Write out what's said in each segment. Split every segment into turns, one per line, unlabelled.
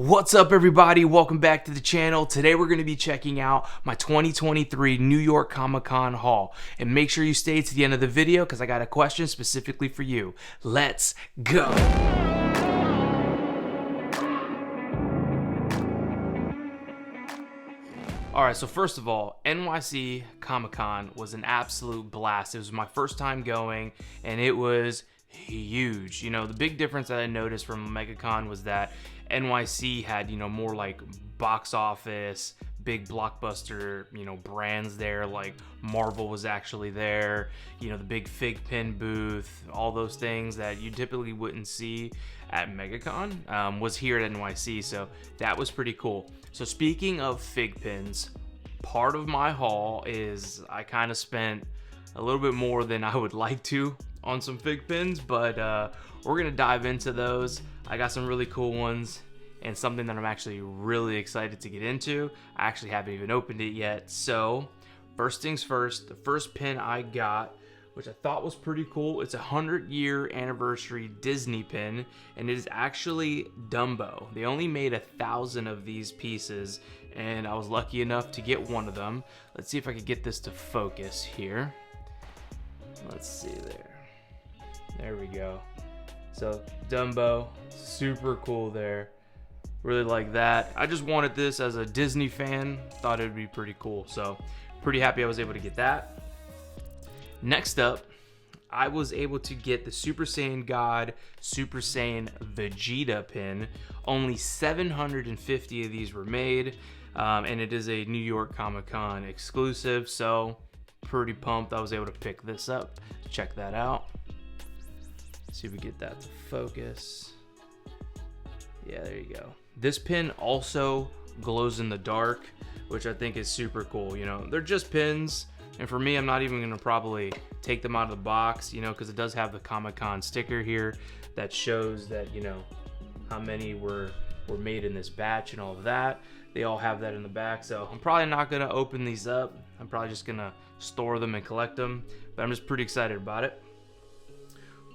What's up, everybody? Welcome back to the channel. Today we're going to be checking out my 2023 New York Comic Con haul. And make sure you stay to the end of the video because I got a question specifically for you. Let's go! Alright, so first of all, NYC Comic Con was an absolute blast. It was my first time going and it was huge. You know, the big difference that I noticed from MegaCon was that NYC had, more like box office, big blockbuster, brands there. Like Marvel was actually there, the big FIGPIN booth, all those things that you typically wouldn't see at MegaCon was here at NYC. So that was pretty cool. So speaking of FIGPINs, part of my haul is I kind of spent a little bit more than I would like to on some FIGPINs, but we're gonna dive into those. I got some really cool ones and something that I'm actually really excited to get into. I actually haven't even opened it yet. So first things first, the first pin I got, which I thought was pretty cool, it's a 100-year anniversary Disney pin, and it is actually Dumbo. They only made 1,000 of these pieces, and I was lucky enough to get one of them. Let's see if I can get this to focus here. Let's see there. There we go. So Dumbo, super cool there. Really like that. I just wanted this as a Disney fan. Thought it would be pretty cool. So pretty happy I was able to get that. Next up, I was able to get the Super Saiyan God, Super Saiyan Vegeta pin. Only 750 of these were made. And it is a New York Comic Con exclusive. So pretty pumped I was able to pick this up. Check that out. See if we get that to focus. Yeah, there you go. This pin also glows in the dark, which I think is super cool. They're just pins, and for me, I'm not even gonna probably take them out of the box, because it does have the Comic-Con sticker here that shows that, how many were made in this batch and all of that. They all have that in the back, so I'm probably not gonna open these up. I'm probably just gonna store them and collect them, but I'm just pretty excited about it.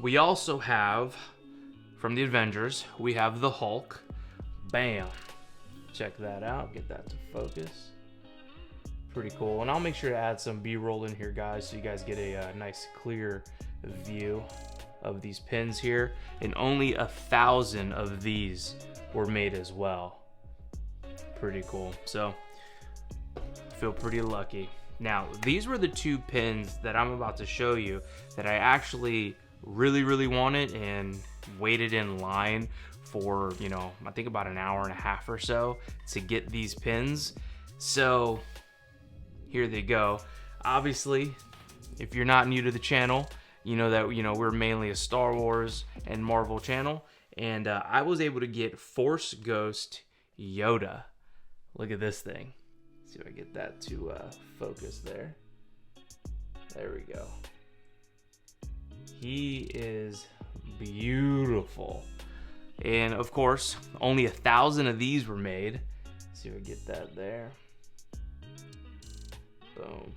We also have, from the Avengers, we have the Hulk. Bam. Check that out. Get that to focus. Pretty cool. And I'll make sure to add some B-roll in here, guys, so you guys get a nice clear view of these pins here. And only 1,000 of these were made as well. Pretty cool. So, feel pretty lucky. Now, these were the two pins that I'm about to show you that I actually really wanted and waited in line for, I think about an hour and a half or so to get these pins. So here they go. Obviously, if you're not new to the channel, you know that we're mainly a Star Wars and Marvel channel, and I was able to get Force Ghost Yoda. Look at this thing. Let's see if I get that to focus there. There we go. He is beautiful. And of course, only 1,000 of these were made. Let's see if I get that there. Boom.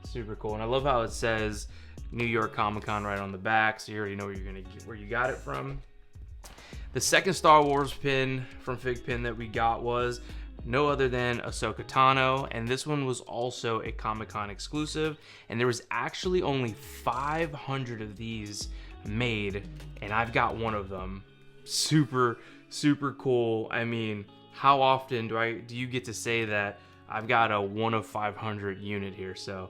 Super cool. And I love how it says New York Comic Con right on the back, so you already know where you got it from. The second Star Wars pin from FIGPIN that we got was no other than Ahsoka Tano, and this one was also a Comic-Con exclusive, and there was actually only 500 of these made, and I've got one of them. Super cool. I mean, how often do you get to say that I've got a 1 of 500 unit here? So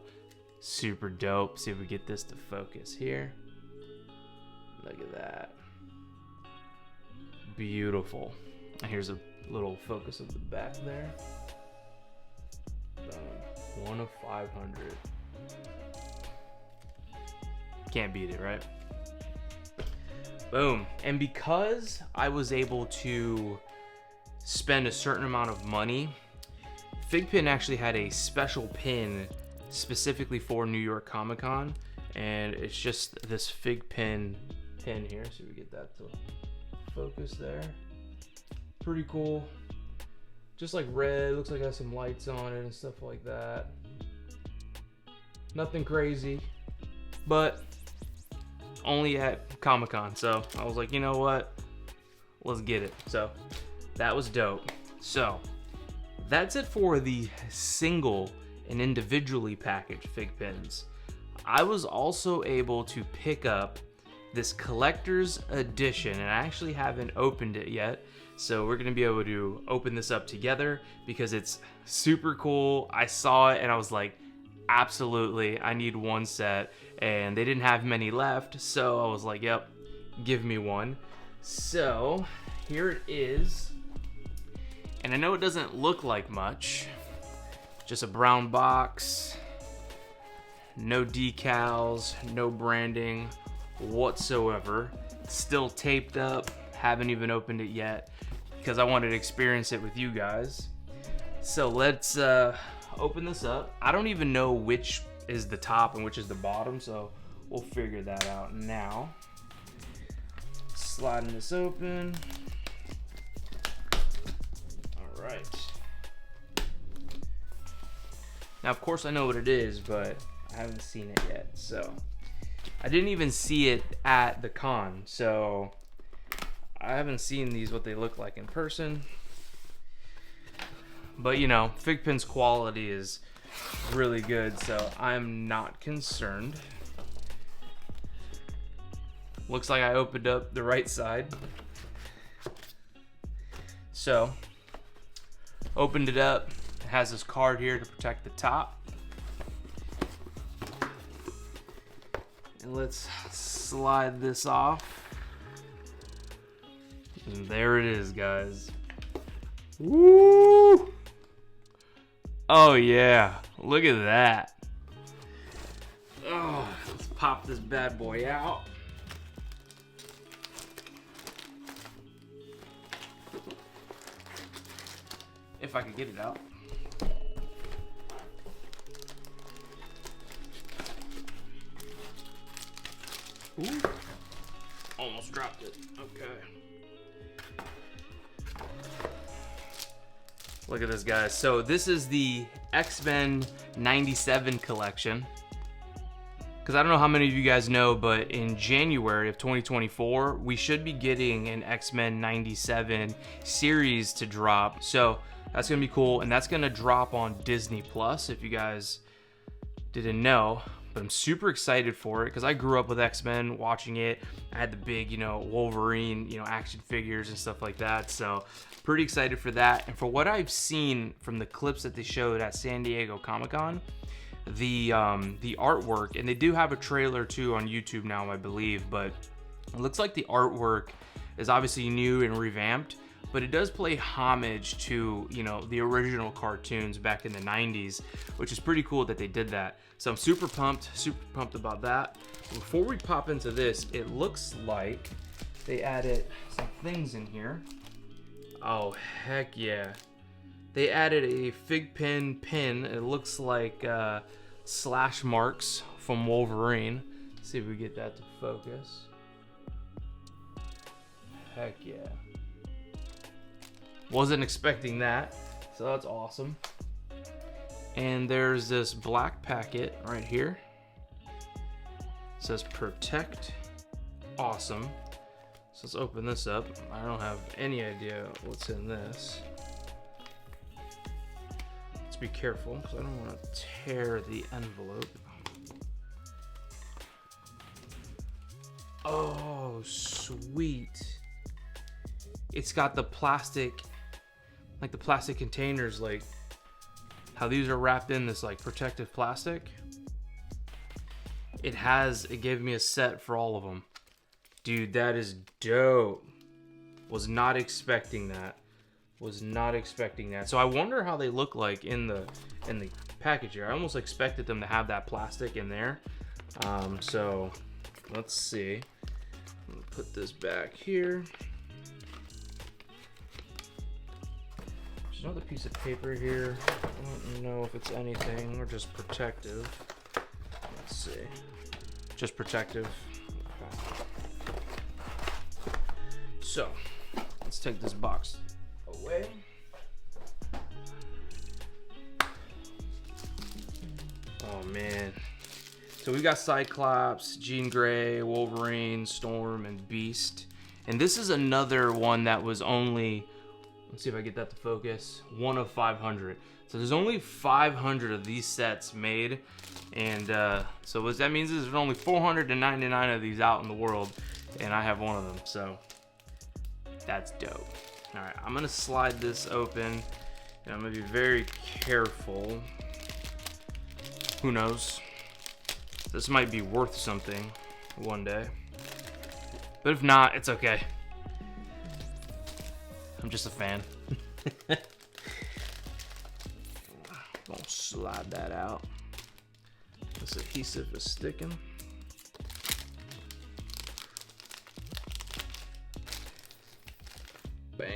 super dope. See if we get this to focus here. Look at that. Beautiful. And here's a little focus of the back there. 1 of 500. Can't beat it, right? Boom. And because I was able to spend a certain amount of money, FIGPIN actually had a special pin specifically for New York Comic Con, and it's just this FIGPIN pin here. So we get that to focus there. Pretty cool. Just like red, looks like it has some lights on it and stuff like that. Nothing crazy, but only at Comic-Con. So I was like, you know what? Let's get it. So that was dope. So that's it for the single and individually packaged FIGPINs. I was also able to pick up this collector's edition, and I actually haven't opened it yet. So we're gonna be able to open this up together because it's super cool. I saw it and I was like, absolutely, I need one set, and they didn't have many left. So I was like, yep, give me one. So here it is. And I know it doesn't look like much, just a brown box, no decals, no branding whatsoever. Still taped up, haven't even opened it yet because I wanted to experience it with you guys. So let's open this up. I don't even know which is the top and which is the bottom, so we'll figure that out now. Sliding this open. All right. Now, of course, I know what it is, but I haven't seen it yet. So I didn't even see it at the con, so I haven't seen these, what they look like in person. But you know, FIGPIN's quality is really good, so I'm not concerned. Looks like I opened up the right side. So, opened it up. It has this card here to protect the top. And let's slide this off. And there it is, guys. Woo! Oh yeah, look at that. Oh, let's pop this bad boy out. If I could get it out. Ooh. Almost dropped it. Okay. Look at this, guys. So this is the X-Men 97 collection. Because I don't know how many of you guys know, but in January of 2024, we should be getting an X-Men 97 series to drop. So that's going to be cool. And that's going to drop on Disney Plus, if you guys didn't know. But I'm super excited for it because I grew up with X-Men, watching it. I had the big, you know, Wolverine, you know, action figures and stuff like that. So pretty excited for that. And for what I've seen from the clips that they showed at San Diego Comic-Con, the artwork, and they do have a trailer too on YouTube now, I believe, but it looks like the artwork is obviously new and revamped, but it does play homage to, you know, the original cartoons back in the 90s, which is pretty cool that they did that. So I'm super pumped about that. Before we pop into this, it looks like they added some things in here. Oh, heck yeah. They added a FIGPIN pin. It looks like slash marks from Wolverine. Let's see if we get that to focus. Heck yeah. Wasn't expecting that, so that's awesome. And there's this black packet right here. It says protect. Awesome. So let's open this up. I don't have any idea what's in this. Let's be careful because I don't want to tear the envelope. Oh, sweet. It's got the plastic, like the plastic containers, like how these are wrapped in this like protective plastic. It gave me a set for all of them. Dude, that is dope. Was not expecting that. Was not expecting that. So I wonder how they look like in the package here. I almost expected them to have that plastic in there. So let's see. I'm gonna put this back here. There's another piece of paper here. I don't know if it's anything or just protective. Let's see. Just protective. Okay. So let's take this box away. Oh man. So we got Cyclops, Jean Grey, Wolverine, Storm, and Beast. And this is another one that was only Let's see if I get that to focus. 1 of 500. So there's only 500 of these sets made, and so what that means is there's only 499 of these out in the world, and I have one of them. So that's dope. All right, I'm gonna slide this open, and I'm gonna be very careful. Who knows? This might be worth something one day, but if not, it's okay. I'm just a fan. Gonna slide that out. This adhesive is sticking. Bam.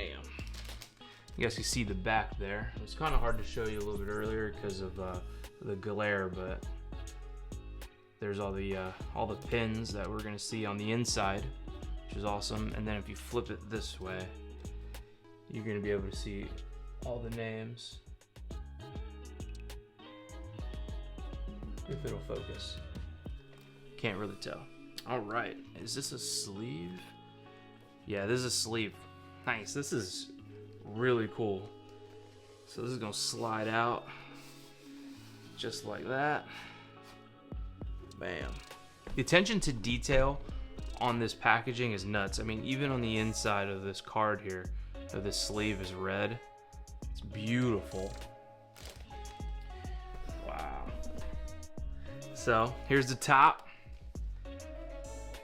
You guys can see the back there. It was kind of hard to show you a little bit earlier because of the glare, but there's all the pins that we're gonna see on the inside, which is awesome. And then if you flip it this way, you're gonna be able to see all the names. If it'll focus. Can't really tell. All right, is this a sleeve? Yeah, this is a sleeve. Nice, this is really cool. So this is gonna slide out just like that. Bam. The attention to detail on this packaging is nuts. I mean, even on the inside of this card here, this sleeve is red. It's beautiful. Wow. So here's the top.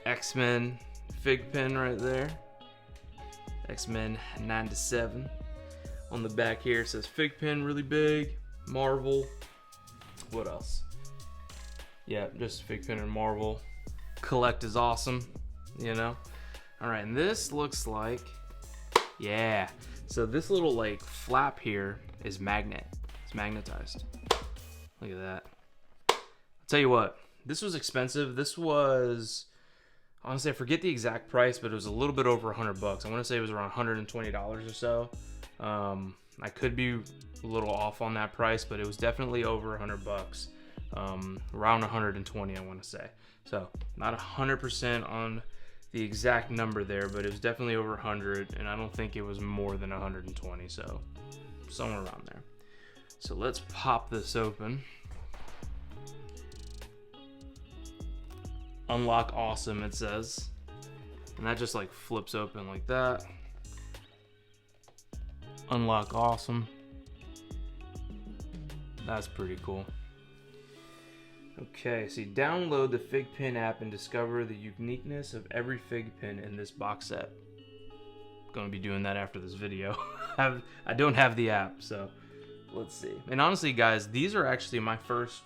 X-Men FIGPIN right there. X-Men 9-7. On the back here it says FIGPIN really big. Marvel. What else? Yeah, just FIGPIN and Marvel. Collect is awesome, you know? All right, and this looks like, yeah. So this little like flap here is magnet. It's magnetized. Look at that. I'll tell you what, this was expensive. This was, honestly, I forget the exact price, but it was a little bit over $100. I want to say it was around $120 or so. I could be a little off on that price, but it was definitely over $100. Around 120, I want to say. So not 100% on the exact number there, but it was definitely over 100, and I don't think it was more than 120, so somewhere around there. So let's pop this open. Unlock awesome, it says, and that just like flips open like that. Unlock awesome. That's pretty cool. Okay, so you download the FIGPIN app and discover the uniqueness of every FIGPIN in this box set. Gonna be doing that after this video. I don't have the app, so let's see. And honestly, guys, these are actually my first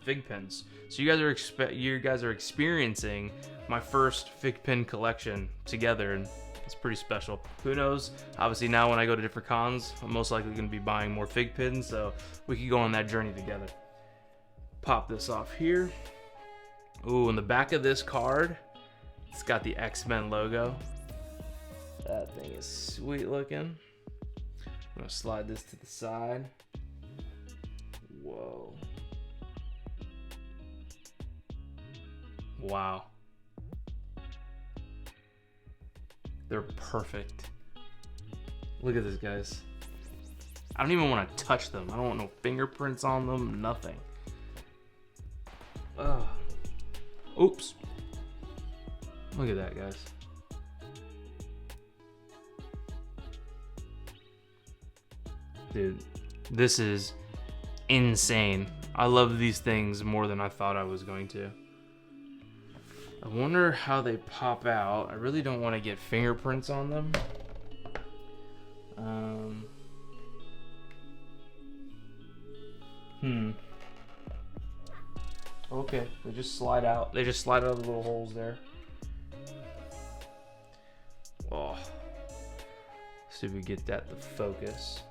FIGPINs. So you guys are experiencing my first FIGPIN collection together, and it's pretty special. Who knows? Obviously, now when I go to different cons, I'm most likely gonna be buying more FIGPINs, so we could go on that journey together. Pop this off here. Ooh, in the back of this card, it's got the X-Men logo. That thing is sweet looking. I'm gonna slide this to the side. Whoa. Wow. They're perfect. Look at this, guys. I don't even want to touch them. I don't want no fingerprints on them, nothing. Oops. Look at that, guys. Dude, this is insane. I love these things more than I thought I was going to. I wonder how they pop out. I really don't want to get fingerprints on them. Okay, they just slide out. They just slide out of the little holes there. Oh. See if we get that to focus.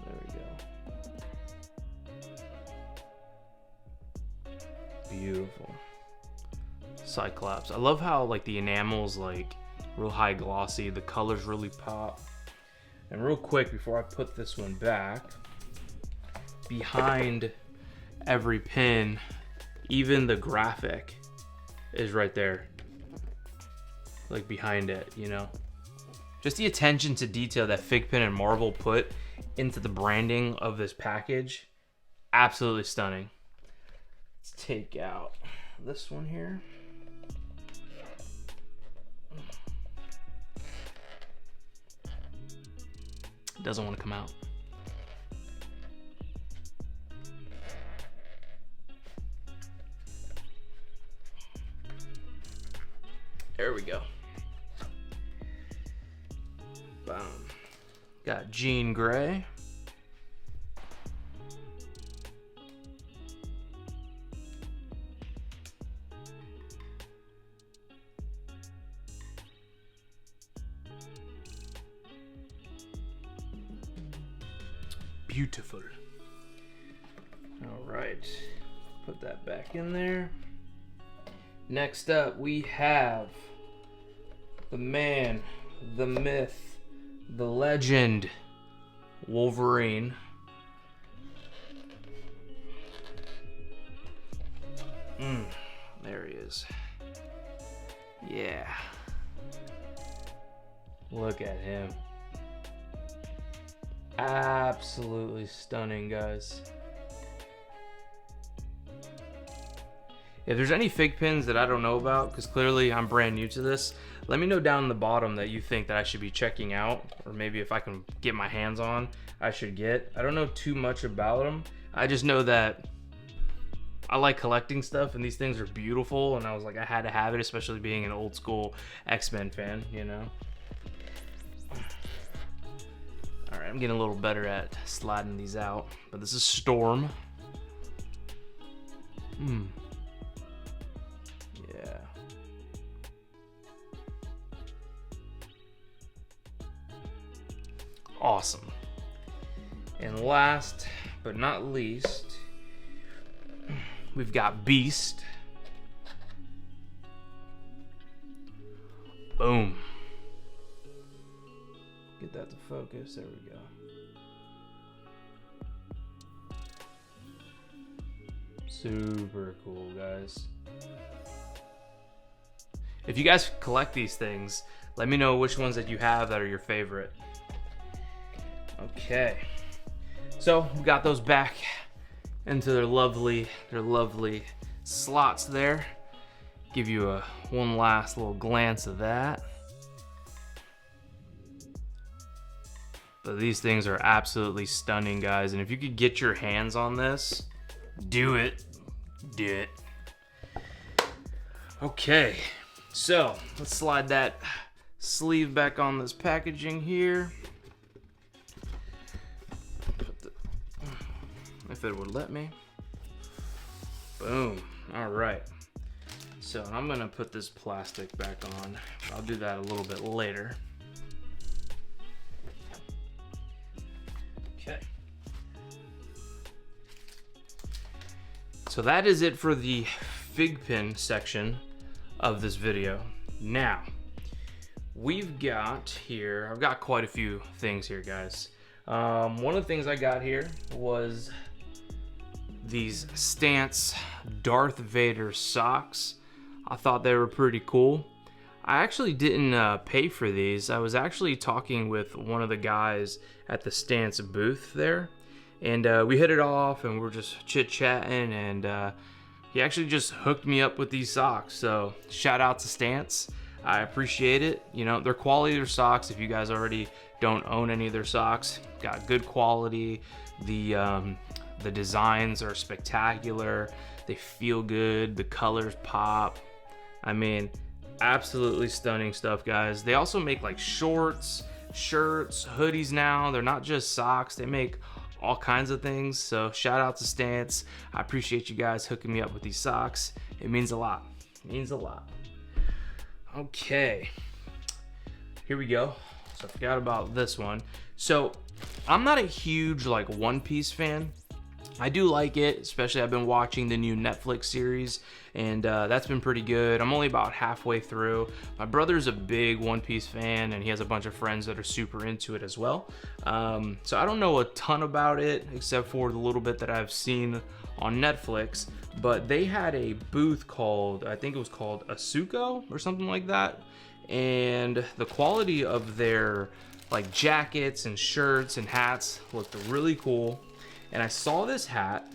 There we go. Beautiful. Cyclops. I love how like the enamel's like real high glossy. The colors really pop. And real quick before I put this one back, behind every pin, even the graphic is right there, like behind it, you know. Just the attention to detail that FIGPIN and Marvel put into the branding of this package, absolutely stunning. Let's take out this one here. Doesn't want to come out. There we go. Boom. Got Jean Grey. Beautiful. All right, put that back in there. Next up, we have the man, the myth, the legend, Wolverine. There he is. Yeah. Look at him. Absolutely stunning, guys. If there's any FIGPINs that I don't know about, because clearly I'm brand new to this, let me know down in the bottom that you think that I should be checking out, or maybe if I can get my hands on, I should get. I don't know too much about them. I just know that I like collecting stuff, and these things are beautiful, and I was like, I had to have it, especially being an old school X-Men fan, you know? All right, I'm getting a little better at sliding these out, but this is Storm. Yeah. Awesome. And last but not least, we've got Beast. Boom. Get that to focus. There we go. Super cool, guys. If you guys collect these things, let me know which ones that you have that are your favorite. Okay. So we got those back into their lovely slots there. Give you one last little glance of that. But these things are absolutely stunning, guys. And if you could get your hands on this, do it. Do it. Okay, so let's slide that sleeve back on this packaging here. If it would let me. Boom. All right. So I'm gonna put this plastic back on. I'll do that a little bit later. Okay. So that is it for the FIGPIN section of this video. Now, we've got here, I've got quite a few things here, guys. One of the things I got here was these Stance Darth Vader socks. I thought they were pretty cool. I actually didn't pay for these. I was actually talking with one of the guys at the Stance booth there, and we hit it off and we're just chit-chatting, and he actually just hooked me up with these socks. So shout out to Stance. I appreciate it. You know, they're quality, their socks. If you guys already don't own any of their socks, got good quality. The designs are spectacular. They feel good. The colors pop. I mean, absolutely stunning stuff, guys. They also make like shorts, shirts, hoodies now. They're not just socks. They make all kinds of things. So shout out to Stance. I appreciate you guys hooking me up with these socks. It means a lot. It means a lot. Okay, here we go. So I forgot about this one. So I'm not a huge like One Piece fan. I do like it, especially I've been watching the new Netflix series, and that's been pretty good. I'm only about halfway through. My brother's a big One Piece fan, and he has a bunch of friends that are super into it as well. So I don't know a ton about it, except for the little bit that I've seen on Netflix, but they had a booth called, I think it was called Asuko or something like that. and the quality of their like jackets and shirts and hats looked really cool. And I saw this hat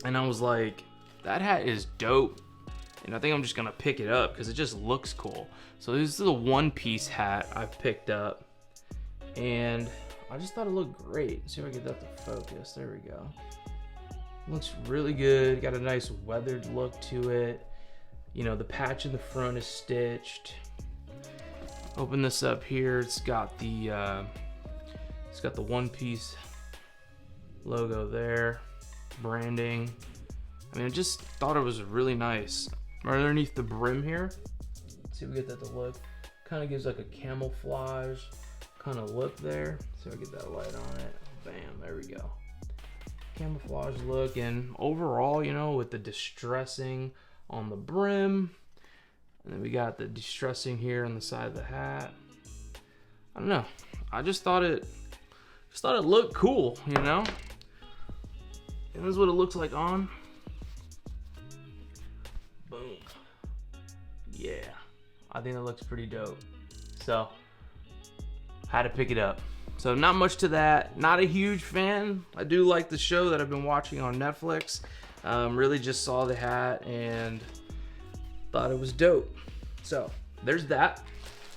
and I was like, that hat is dope, and I think I'm just gonna pick it up because it just looks cool. So this is a one-piece hat I've picked up, and I just thought it looked great. See if I can get that to focus. There we go. Looks really good. Got a nice weathered look to it. You know, the patch in the front is stitched. Open this up here. It's got the one-piece logo there, branding. I mean, I just thought it was really nice. Right underneath the brim here, let's see if we get that to look. Kind of gives like a camouflage kind of look there. See if I get that light on it. Bam, there we go. Camouflage look, and overall, you know, with the distressing on the brim, and then we got the distressing here on the side of the hat. I don't know. I just thought it looked cool, you know. And this is what it looks like on. Boom. Yeah, I think that looks pretty dope. So, had to pick it up. So not much to that. Not a huge fan. I do like the show that I've been watching on Netflix. Really just saw the hat and thought it was dope. So there's that.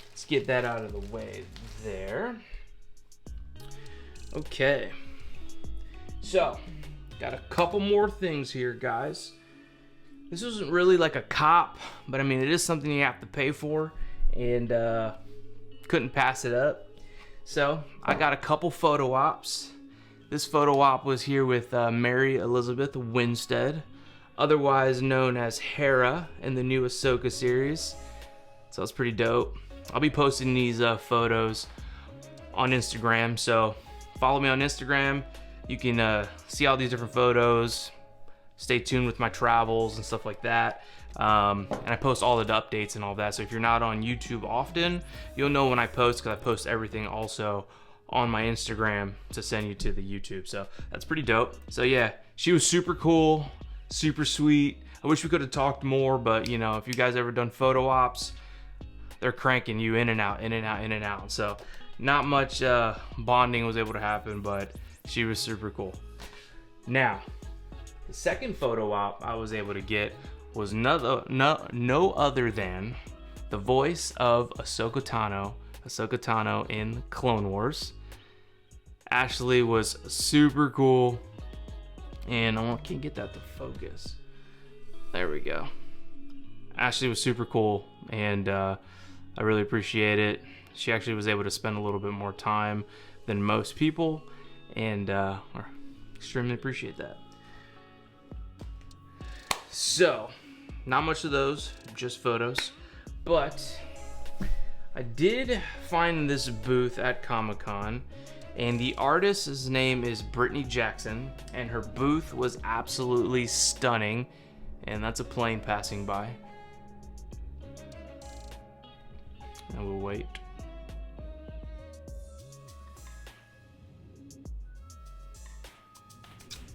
Let's get that out of the way there. Okay. So, got a couple more things here, guys. This wasn't really like a cop, but I mean, it is something you have to pay for, and couldn't pass it up. So I got a couple photo ops. This photo op was here with Mary Elizabeth Winstead, otherwise known as Hera in the new Ahsoka series. So it's pretty dope. I'll be posting these photos on Instagram, so follow me on Instagram. You can see all these different photos. Stay tuned with my travels and stuff like that. And I post all the updates and all that. So if you're not on YouTube often, you'll know when I post, because I post everything also on my Instagram to send you to the YouTube. So that's pretty dope. So yeah, she was super cool, super sweet. I wish we could have talked more, but you know, if you guys ever done photo ops, they're cranking you in and out, in and out, in and out. So not much bonding was able to happen, but she was super cool. Now, the second photo op I was able to get was no other than the voice of Ahsoka Tano in Clone Wars. Ashley was super cool, and I can't get that to focus. There we go. Ashley was super cool, and I really appreciate it. She actually was able to spend a little bit more time than most people, and I extremely appreciate that. So, not much of those, just photos, but I did find this booth at Comic-Con, and the artist's name is Brittany Jackson, and her booth was absolutely stunning, and that's a plane passing by. And we'll wait.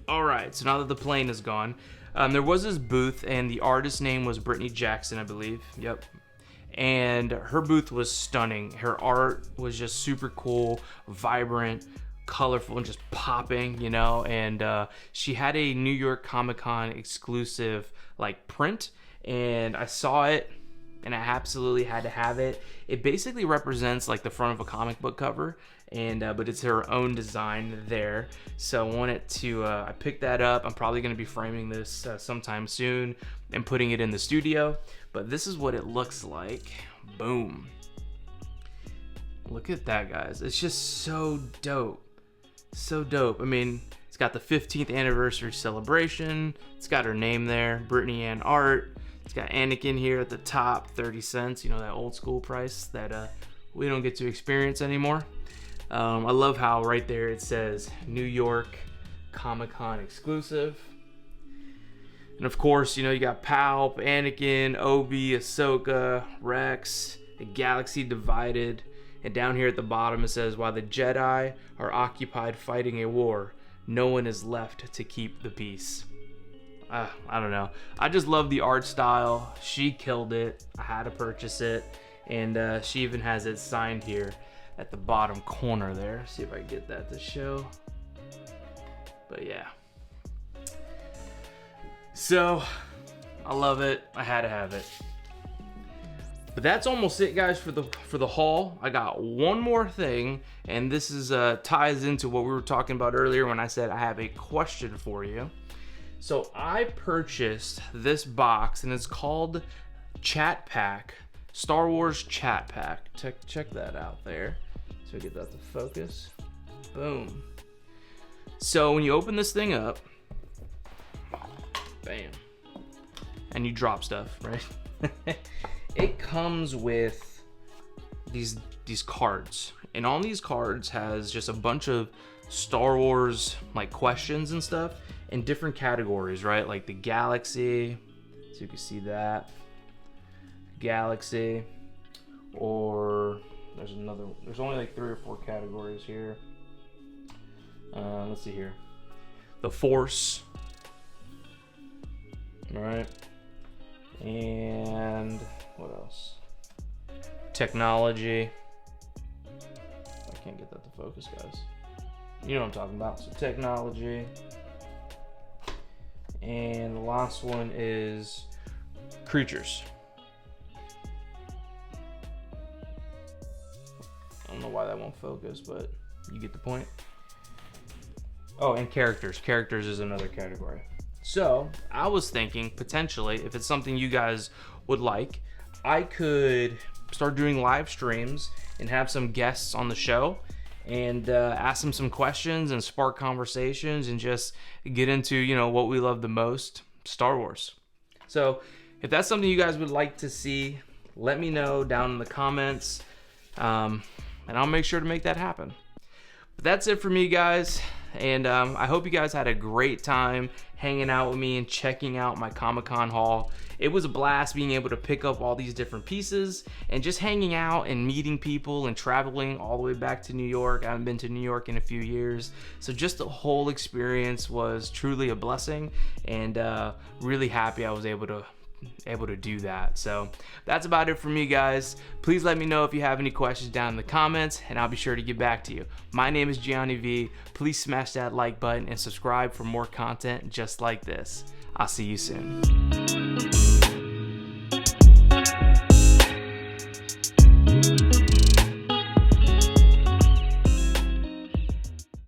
Alright, so now that the plane is gone, there was this booth, and the artist's name was Brittany Jackson, I believe. Yep. And her booth was stunning. Her art was just super cool, vibrant, colorful, and just popping, you know. And she had a New York Comic-Con exclusive like print, and I saw it, and I absolutely had to have it. It basically represents like the front of a comic book cover, and but it's her own design there. So I wanted to I picked that up. I'm probably going to be framing this sometime soon and putting it in the studio, but this is what it looks like. Boom. Look at that, guys. It's just so dope, so dope. I mean, it's got the 15th anniversary celebration. It's got her name there, Brittany Ann Art. It's got Anakin here at the top, 30 cents, you know, that old school price that we don't get to experience anymore. I love how right there it says New York Comic-Con exclusive. And of course, you know, you got Palp, Anakin, Obi, Ahsoka, Rex, a galaxy divided. And down here at the bottom it says, while the Jedi are occupied fighting a war, no one is left to keep the peace. I don't know. I just love the art style. She killed it. I had to purchase it. And she even has it signed here at the bottom corner there. See if I can get that to show. But yeah. So, I love it. I had to have it. But that's almost it, guys, for the haul. I got one more thing, and this is ties into what we were talking about earlier when I said I have a question for you. So I purchased this box, and it's called Chat Pack, Star Wars Chat Pack. Check that out there. So we get that to focus. Boom. So when you open this thing up, bam, and you drop stuff, right? It comes with these cards, and on these cards has just a bunch of Star Wars like questions and stuff in different categories, right? Like the galaxy, so you can see that galaxy, or there's only like 3 or 4 categories here. Let's see here, the Force, all right, and what else? Technology. I can't get that to focus, guys. You know what I'm talking about. So technology. And the last one is creatures. I don't know why that won't focus, but you get the point. Oh, and characters. Characters is another category. So I was thinking potentially, if it's something you guys would like, I could start doing live streams and have some guests on the show and ask them some questions and spark conversations and just get into, you know, what we love the most, Star Wars. So if that's something you guys would like to see, let me know down in the comments, and I'll make sure to make that happen. But that's it for me, guys. And I hope you guys had a great time hanging out with me and checking out my Comic-Con haul. It was a blast being able to pick up all these different pieces and just hanging out and meeting people and traveling all the way back to New York. I haven't been to New York in a few years. So just the whole experience was truly a blessing, and really happy I was able to do that. So that's about it for me, guys. Please let me know if you have any questions down in the comments, and I'll be sure to get back to you. My name is iamgianniv. Please smash that like button and subscribe for more content just like this. I'll see you soon.